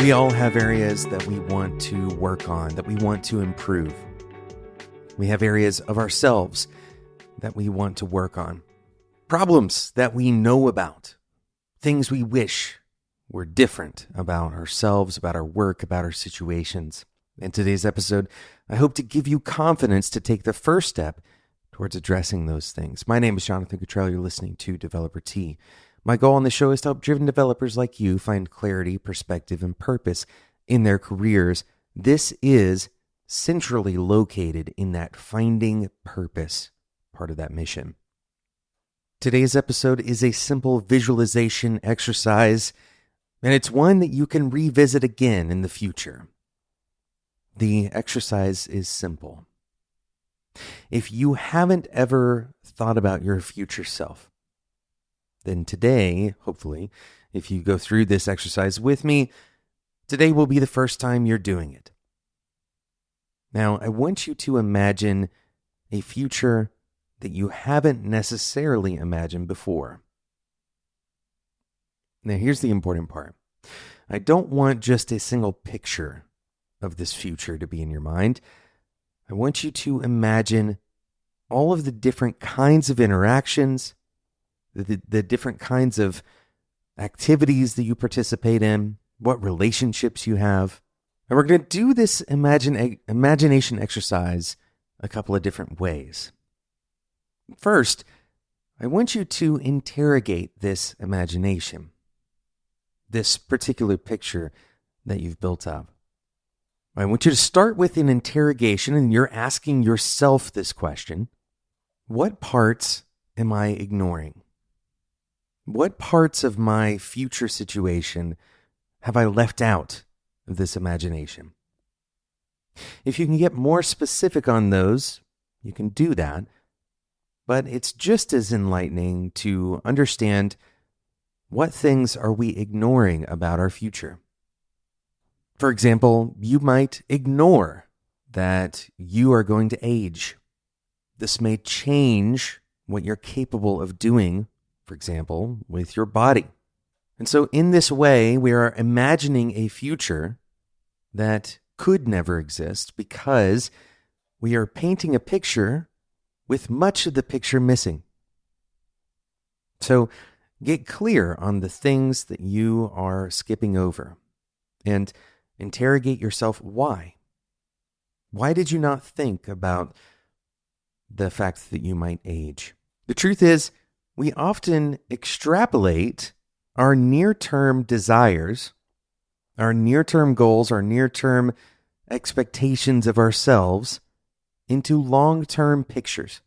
We all have areas that we want to work on, that we want to improve. We have areas of ourselves that we want to work on. Problems that we know about. Things we wish were different about ourselves, about our work, about our situations. In today's episode, I hope to give you confidence to take the first step towards addressing those things. My name is Jonathan Cottrell. You're listening to Developer T. My goal on the show is to help driven developers like you find clarity, perspective, and purpose in their careers. This is centrally located in that finding purpose part of that mission. Today's episode is a simple visualization exercise, and it's one that you can revisit again in the future. The exercise is simple. If you haven't ever thought about your future self, then today, hopefully, if you go through this exercise with me, today will be the first time you're doing it. Now, I want you to imagine a future that you haven't necessarily imagined before. Now, here's the important part. I don't want just a single picture of this future to be in your mind. I want you to imagine all of the different kinds of interactions, the different kinds of activities that you participate in, what relationships you have. And we're going to do this imagination exercise a couple of different ways. First, I want you to interrogate this imagination, this particular picture that you've built up. I want you to start with an interrogation, and you're asking yourself this question: what parts am I ignoring? What parts of my future situation have I left out of this imagination? If you can get more specific on those, you can do that. But it's just as enlightening to understand what things are we ignoring about our future. For example, you might ignore that you are going to age. This may change what you're capable of doing, for example, with your body. And so in this way, we are imagining a future that could never exist because we are painting a picture with much of the picture missing. So get clear on the things that you are skipping over and interrogate yourself why. Why did you not think about the fact that you might age? The truth is, we often extrapolate our near-term desires, our near-term goals, our near-term expectations of ourselves into long-term pictures.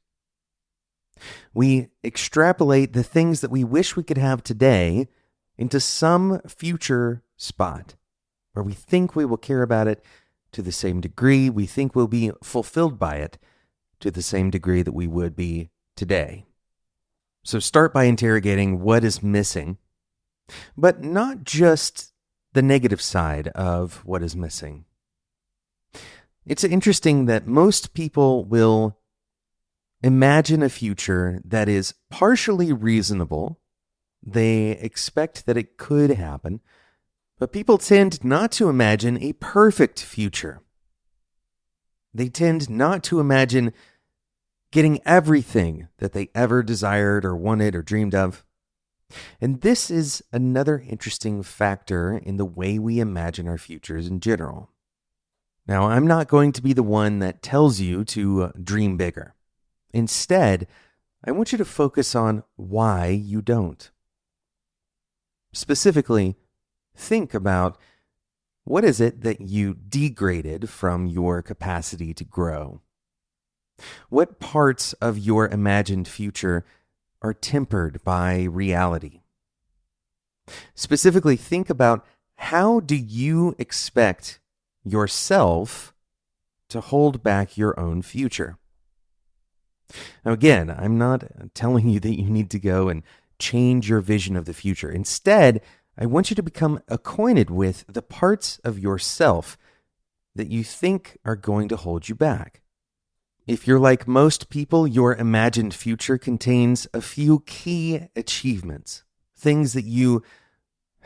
We extrapolate the things that we wish we could have today into some future spot where we think we will care about it to the same degree, we think we'll be fulfilled by it to the same degree that we would be today. So start by interrogating what is missing, but not just the negative side of what is missing. It's interesting that most people will imagine a future that is partially reasonable. They expect that it could happen, but people tend not to imagine a perfect future. They tend not to imagine getting everything that they ever desired or wanted or dreamed of. And this is another interesting factor in the way we imagine our futures in general. Now, I'm not going to be the one that tells you to dream bigger. Instead, I want you to focus on why you don't. Specifically, think about what is it that you degraded from your capacity to grow. What parts of your imagined future are tempered by reality? Specifically, think about how do you expect yourself to hold back your own future? Now, again, I'm not telling you that you need to go and change your vision of the future. Instead, I want you to become acquainted with the parts of yourself that you think are going to hold you back. If you're like most people, your imagined future contains a few key achievements, things that you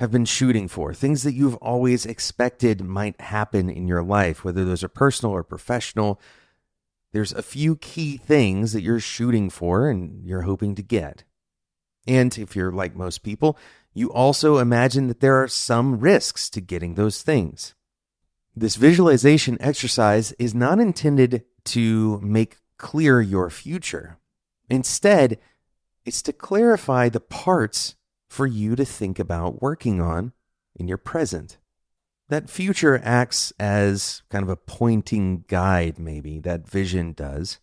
have been shooting for, things that you've always expected might happen in your life, whether those are personal or professional. There's a few key things that you're shooting for and you're hoping to get. And if you're like most people, you also imagine that there are some risks to getting those things. This visualization exercise is not intended to make clear your future. Instead, it's to clarify the parts for you to think about working on in your present. That future acts as kind of a pointing guide, maybe, that vision does.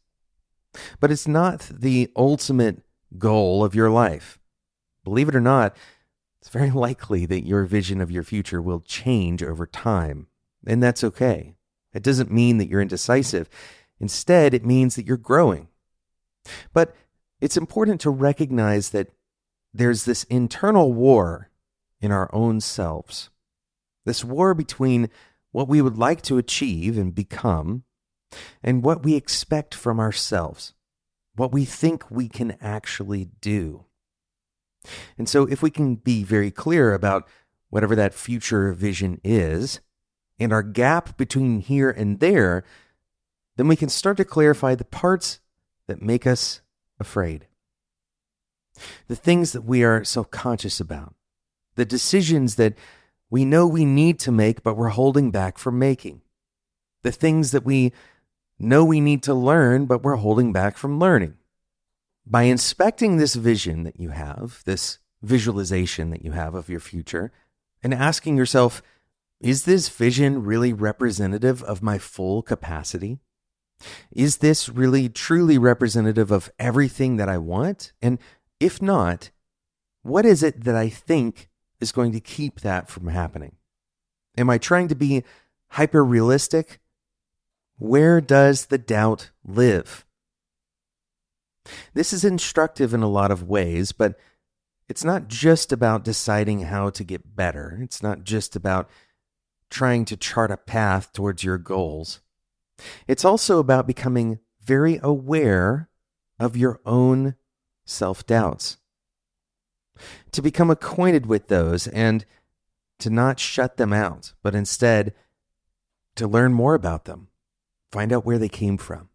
But it's not the ultimate goal of your life. Believe it or not, it's very likely that your vision of your future will change over time, and that's okay. It doesn't mean that you're indecisive. Instead, it means that you're growing. But it's important to recognize that there's this internal war in our own selves. This war between what we would like to achieve and become and what we expect from ourselves, what we think we can actually do. And so if we can be very clear about whatever that future vision is and our gap between here and there, then we can start to clarify the parts that make us afraid. The things that we are self-conscious about, the decisions that we know we need to make, but we're holding back from making. The things that we know we need to learn, but we're holding back from learning. By inspecting this vision that you have, this visualization that you have of your future, and asking yourself, is this vision really representative of my full capacity? Is this really truly representative of everything that I want? And if not, what is it that I think is going to keep that from happening? Am I trying to be hyper-realistic? Where does the doubt live? This is instructive in a lot of ways, but it's not just about deciding how to get better. It's not just about trying to chart a path towards your goals. It's also about becoming very aware of your own self-doubts. To become acquainted with those and to not shut them out, but instead to learn more about them, find out where they came from.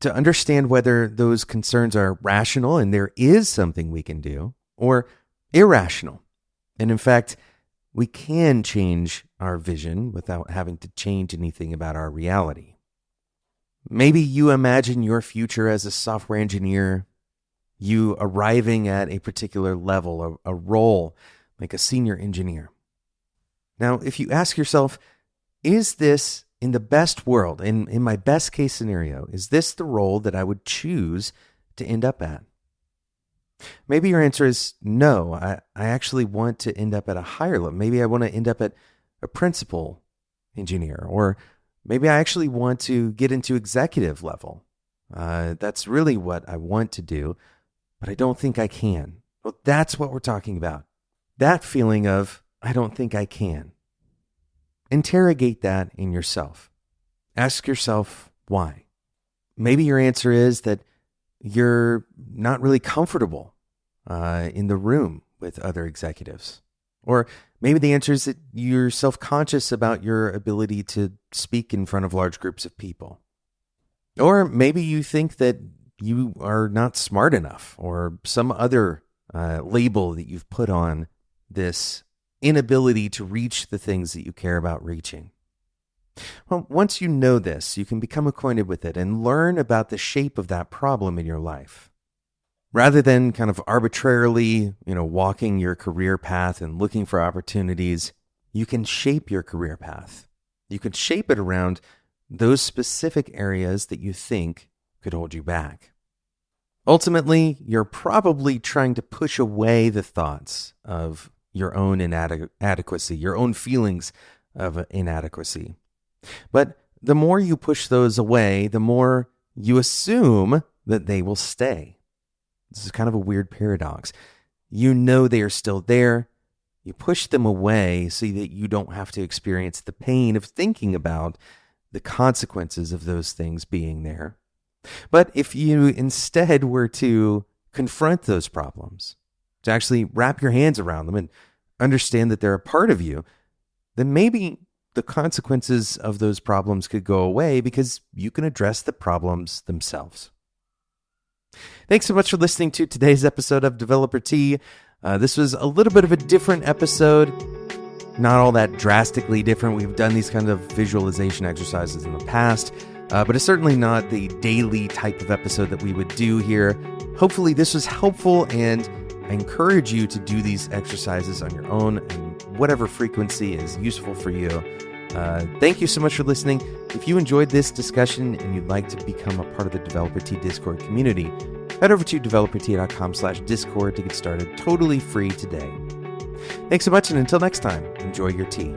To understand whether those concerns are rational and there is something we can do, or irrational. And in fact, we can change our vision without having to change anything about our reality. Maybe you imagine your future as a software engineer, you arriving at a particular level, a role like a senior engineer. Now, if you ask yourself, is this in the best world, in my best case scenario, is this the role that I would choose to end up at? Maybe your answer is no, I actually want to end up at a higher level. Maybe I want to end up at a principal engineer, or maybe I actually want to get into executive level. That's really what I want to do, but I don't think I can. Well, that's what we're talking about. That feeling of, I don't think I can. Interrogate that in yourself. Ask yourself why. Maybe your answer is that you're not really comfortable in the room with other executives. Or maybe the answer is that you're self-conscious about your ability to speak in front of large groups of people. Or maybe you think that you are not smart enough, or some other label that you've put on this inability to reach the things that you care about reaching. Well, once you know this, you can become acquainted with it and learn about the shape of that problem in your life. Rather than kind of arbitrarily, walking your career path and looking for opportunities, you can shape your career path. You can shape it around those specific areas that you think could hold you back. Ultimately, you're probably trying to push away the thoughts of your own inadequacy, your own feelings of inadequacy. But the more you push those away, the more you assume that they will stay. This is kind of a weird paradox. You know they are still there. You push them away so that you don't have to experience the pain of thinking about the consequences of those things being there. But if you instead were to confront those problems, to actually wrap your hands around them and understand that they're a part of you, then maybe the consequences of those problems could go away because you can address the problems themselves. Thanks so much for listening to today's episode of Developer Tea. This was a little bit of a different episode, not all that drastically different. We've done these kind of visualization exercises in the past, but it's certainly not the daily type of episode that we would do here. Hopefully this was helpful, and I encourage you to do these exercises on your own and whatever frequency is useful for you. Thank you so much for listening. If you enjoyed this discussion and you'd like to become a part of the Developer Tea Discord community, head over to developertea.com/discord to get started totally free today. Thanks so much, and until next time, enjoy your tea.